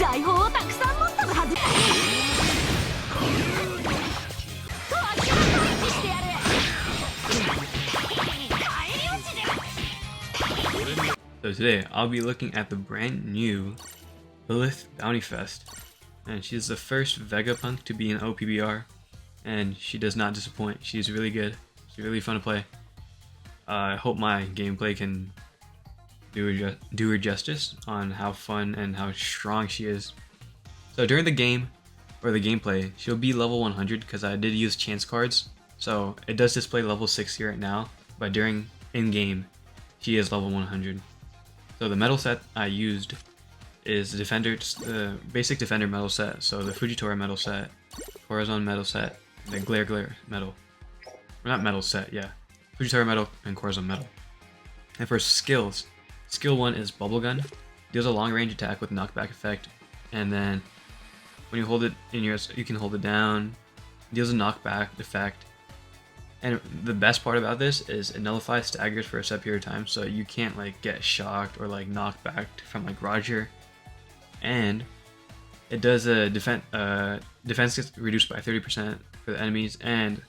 財宝をたくさん持っとるはず。してやる。帰り落ちで。So today, I'll be looking at the brand new Lilith Bounty Fest, and she's the first Vega Punk to be in OPBR, and she does not disappoint. She's really good. She's really fun to play. I hope my gameplay can do her justice on how fun and how strong she is. So during the game, or the gameplay, she'll be level 100 because I did use chance cards. So it does display level 60 right now, but during in-game, she is level 100. So the metal set I used is the basic defender metal set. So the Fujitora metal set, Corazon metal set, and the Glare metal. Or not metal set, yeah. Fujitora metal and Corazon metal. And for skills, skill 1 is Bubble Gun. Deals a long range attack with knockback effect, and then when you hold it in your, you can hold it down. Deals a knockback effect. And the best part about this is it nullifies staggers for a set period of time, so you can't like get shocked or like knocked back from like Roger. And it does a defense gets reduced by 30% for the enemies, and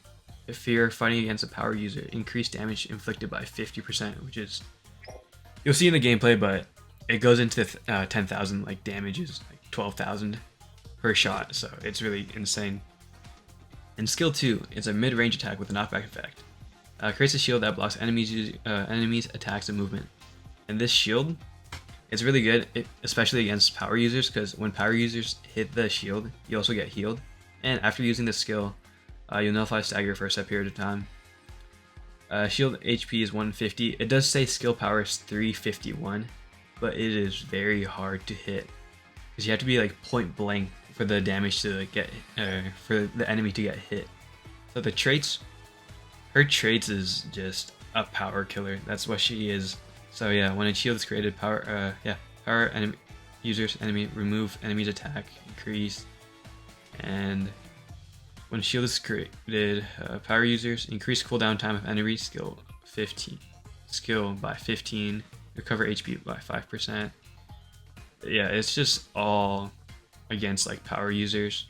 if you're fighting against a power user, increased damage inflicted by 50%, which is, you'll see in the gameplay, but it goes into 10,000 like damages, like 12,000 per shot, so it's really insane. And skill 2 is a mid-range attack with a knockback effect. Creates a shield that blocks enemies attacks and movement. And this shield is really good, especially against power users, because when power users hit the shield, you also get healed. And after using this skill, you'll nullify stagger for a set period of time. Shield HP is 150. It does say skill power is 351, but it is very hard to hit because you have to be like point blank for the damage to get for the enemy to get hit. So the traits, her traits is just a power killer. That's what she is. So yeah, when a shield is created, power enemy users remove enemy's attack, increase, and when a shield is created, power users increase cooldown time of enemy skill by 15, recover HP by 5%. Yeah, it's just all against like power users.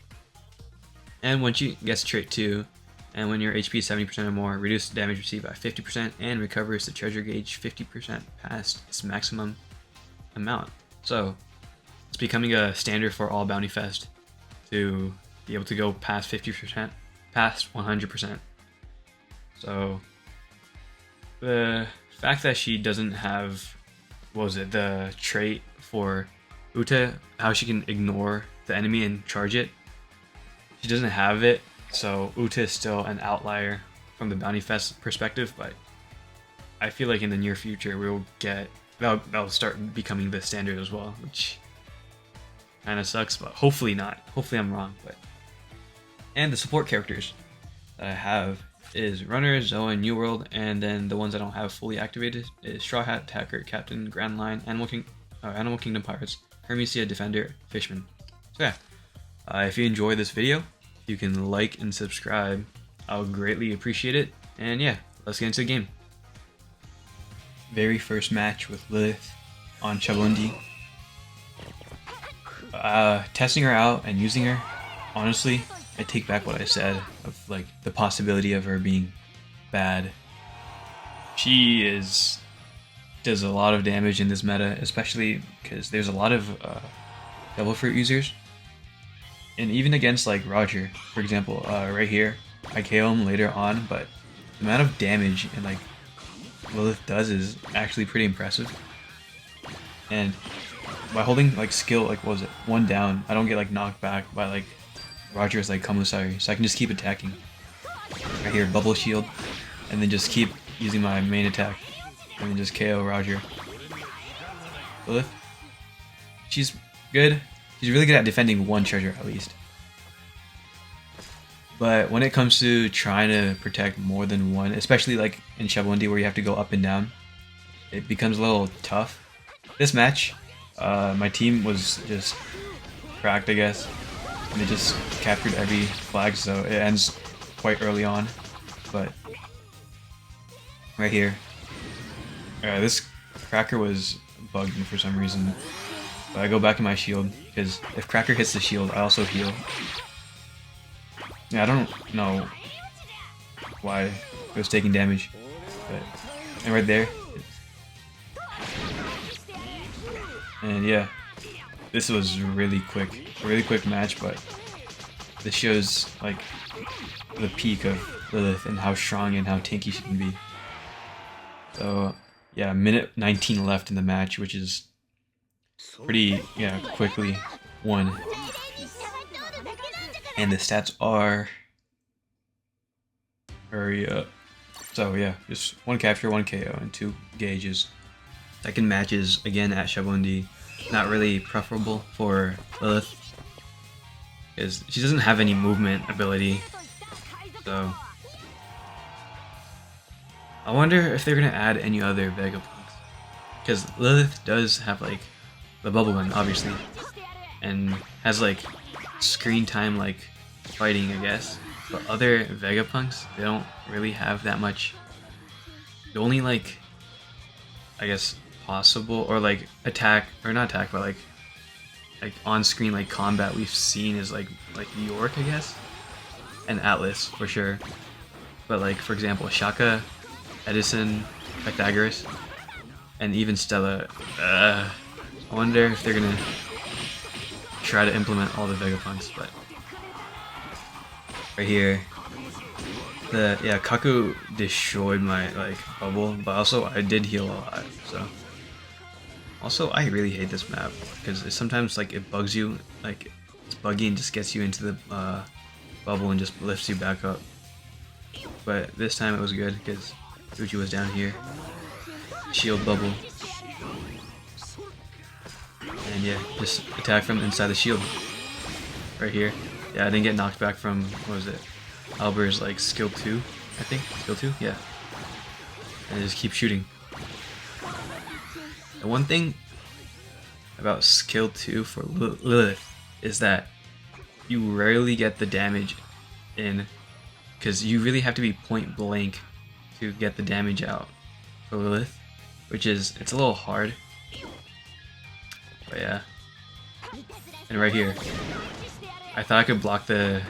And when she gets trait 2, and when your HP is 70% or more, reduce damage received by 50% and recovers the treasure gauge 50% past its maximum amount. So it's becoming a standard for all Bounty Fest to be able to go past 50%, past 100%. So the fact that she doesn't have, what was it, the trait for Uta, how she can ignore the enemy and charge it, she doesn't have it, so Uta is still an outlier from the Bounty Fest perspective, but I feel like in the near future we'll get, that'll start becoming the standard as well, which kind of sucks, but hopefully not. Hopefully I'm wrong. But and the support characters that I have is Runner, Zoa, New World, and then the ones I don't have fully activated is Straw Hat, Tacker, Captain, Grand Line, Animal Kingdom Pirates, Hermesia, Defender, Fishman. So yeah, if you enjoy this video, you can like and subscribe. I'll greatly appreciate it. And yeah, let's get into the game. Very first match with Lilith on Chabundi. Testing her out and using her, honestly, I take back what I said of like the possibility of her being bad. She does a lot of damage in this meta, especially because there's a lot of Devil Fruit users, and even against like Roger, for example, right here, I KO him later on, but the amount of damage and like Lilith does is actually pretty impressive. And by holding like skill, like what was it, 1 down, I don't get like knocked back by like Roger's like Kamusari, so I can just keep attacking. Right here, bubble shield, and then just keep using my main attack, and then just KO Roger. Lilith, she's good. She's really good at defending 1 treasure at least. But when it comes to trying to protect more than 1, especially like in Shabundi where you have to go up and down, it becomes a little tough. This match, my team was just cracked, I guess, and they just captured every flag, so it ends quite early on. But right here, this cracker was bugging for some reason. But I go back in my shield, because if Cracker hits the shield, I also heal. Yeah, I don't know why it was taking damage, but and right there. And yeah, this was a really quick match, but this shows like the peak of Lilith and how strong and how tanky she can be. So yeah, minute 19 left in the match, which is pretty quickly won. And the stats are, hurry up. So yeah, just 1 capture, 1 KO, and 2 gauges. Second match is again at Shabondi. Not really preferable for Lilith, because she doesn't have any movement ability. So I wonder if they're gonna add any other Vega punks, because Lilith does have like the bubble gun, obviously, and has like screen time like fighting, I guess. But other Vega punks, they don't really have that much. The only like, I guess, possible or like attack, or not attack, but like on-screen like combat we've seen is like York, I guess, and Atlas for sure. But like, for example, Shaka, Edison, Pythagoras, and even Stella. I wonder if they're gonna try to implement all the Vegapunks. But right here, Kaku destroyed my like bubble, but also I did heal a lot. So also I really hate this map because sometimes like it bugs you, like it's buggy and just gets you into the bubble and just lifts you back up. But this time it was good because Uchi was down here. Shield bubble. And yeah, just attack from inside the shield. Right here. Yeah, I didn't get knocked back from, what was it? Alber's like skill 2, I think? Skill 2? Yeah. And I just keep shooting. The one thing about skill 2 for Lilith is that you rarely get the damage in, because you really have to be point blank to get the damage out for Lilith, which is, it's a little hard. But yeah. And right here, I thought I could block the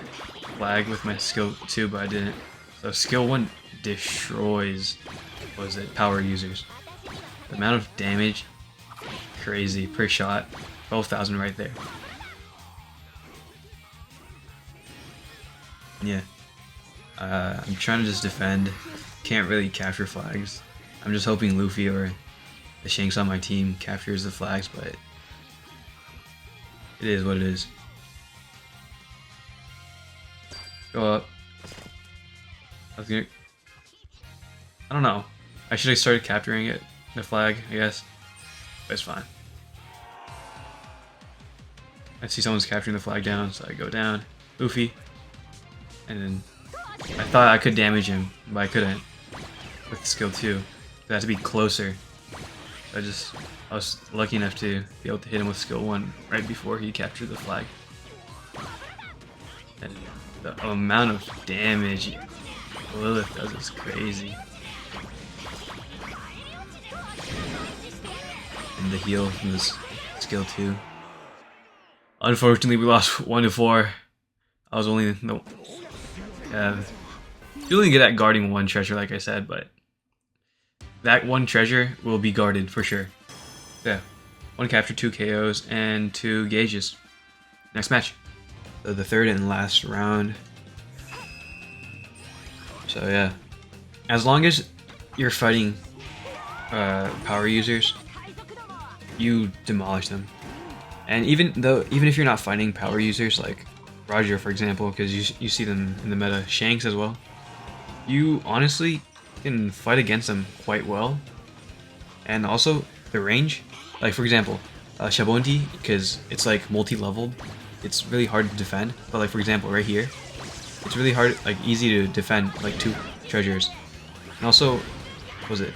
flag with my skill 2, but I didn't. So skill 1 destroys, what was it, power users. The amount of damage, crazy per shot, 12,000 right there. Yeah. I'm trying to just defend. Can't really capture flags. I'm just hoping Luffy or the Shanks on my team captures the flags, but it is what it is. Go up. I don't know. I should have started capturing it, the flag, I guess. But it's fine. I see someone's capturing the flag down, so I go down. Luffy. And then I thought I could damage him, but I couldn't with skill 2. I had to be closer. I was lucky enough to be able to hit him with skill 1 right before he captured the flag. And the amount of damage Lilith does is crazy. And the heal from this skill 2. Unfortunately, we lost 1-4. I was only doing good at guarding 1 treasure, like I said, but that 1 treasure will be guarded for sure. Yeah, 1 capture, 2 KOs, and 2 gauges. Next match. So the third and last round. So yeah, as long as you're fighting power users, you demolish them. And even if you're not fighting power users like Roger, for example, because you see them in the meta, Shanks as well, you honestly can fight against them quite well. And also the range, like for example, Shabondi, because it's like multi-leveled, it's really hard to defend. But like for example, right here, it's really hard, like easy to defend like 2 treasures. And also, what was it?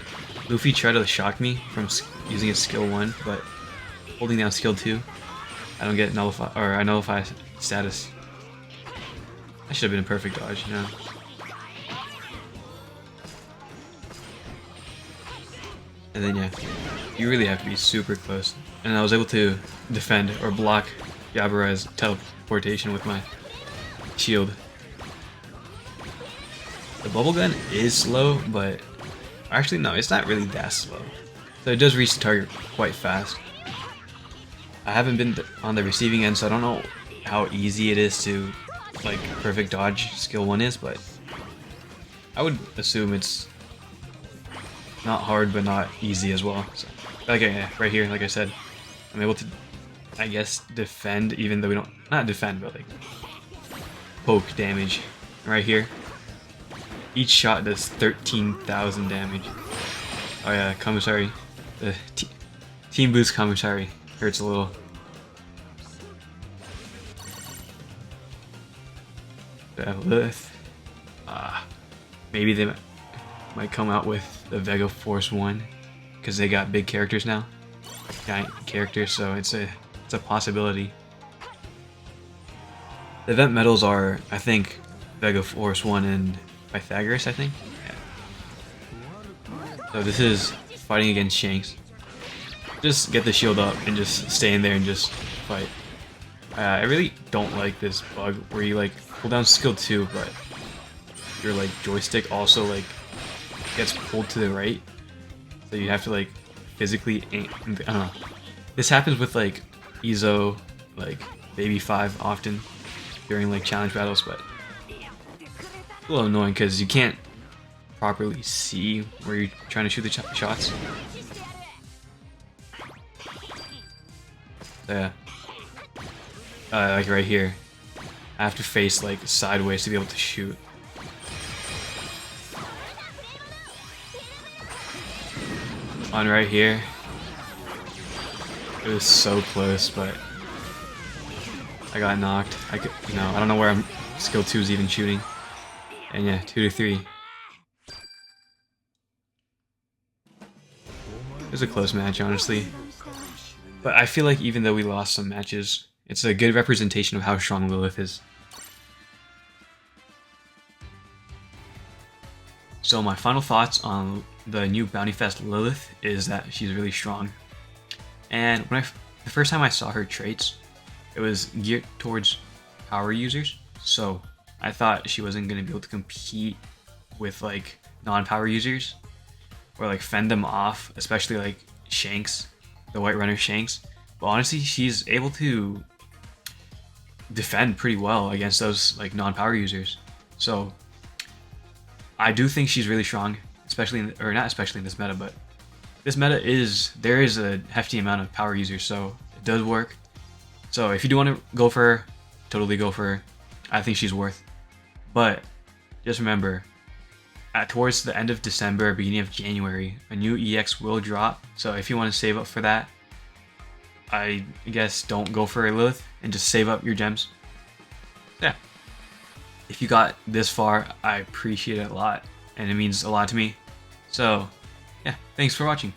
Luffy tried to shock me from using his skill 1, but holding down skill 2, I don't get nullify, or I nullify status. That should have been a perfect dodge, you know. And then yeah, you really have to be super close and I was able to defend or block Yabarai's teleportation with my shield. The bubble gun is slow, but actually no, it's not really that slow. So it does reach the target quite fast. I haven't been on the receiving end, so I don't know how easy it is to like perfect dodge skill 1 is, but I would assume it's not hard but not easy as well. So, okay, yeah, right here, like I said, I'm able to, I guess, defend, even though we don't, not defend, but like poke damage. Right here, each shot does 13,000 damage. Oh yeah, commissary, the team boost commissary hurts a little. Lilith. Maybe they might come out with the Vega Force 1 because they got big characters now, giant characters. So it's a possibility. The event medals are, I think, Vega Force 1 and Pythagoras, I think. Yeah. So this is fighting against Shanks. Just get the shield up and just stay in there and just fight. I really don't like this bug where you like pull down skill 2, but your like joystick also like gets pulled to the right, so you have to like physically aim. I don't know. This happens with like Ezo, like Baby 5 often during like challenge battles, but a little annoying because you can't properly see where you're trying to shoot the shots. So, yeah. Like right here, I have to face like sideways to be able to shoot. On right here, it was so close, but I got knocked. I don't know where skill 2 is even shooting. And yeah, 2 to 3. It was a close match, honestly. But I feel like even though we lost some matches, it's a good representation of how strong Lilith is. So my final thoughts on the new Bounty Fest Lilith is that she's really strong. And when the first time I saw her traits, it was geared towards power users. So I thought she wasn't going to be able to compete with like non-power users or like fend them off, especially like Shanks, the White Runner Shanks. But honestly, she's able to defend pretty well against those like non-power users. So I do think she's really strong, especially or not especially in this meta, but this meta there is a hefty amount of power users, so it does work. So if you do want to go for her, totally go for her. I think she's worth. But just remember, towards the end of December, beginning of January, a new EX will drop. So if you want to save up for that, I guess don't go for a Lilith and just save up your gems. Yeah. If you got this far, I appreciate it a lot, and it means a lot to me. So, yeah, thanks for watching.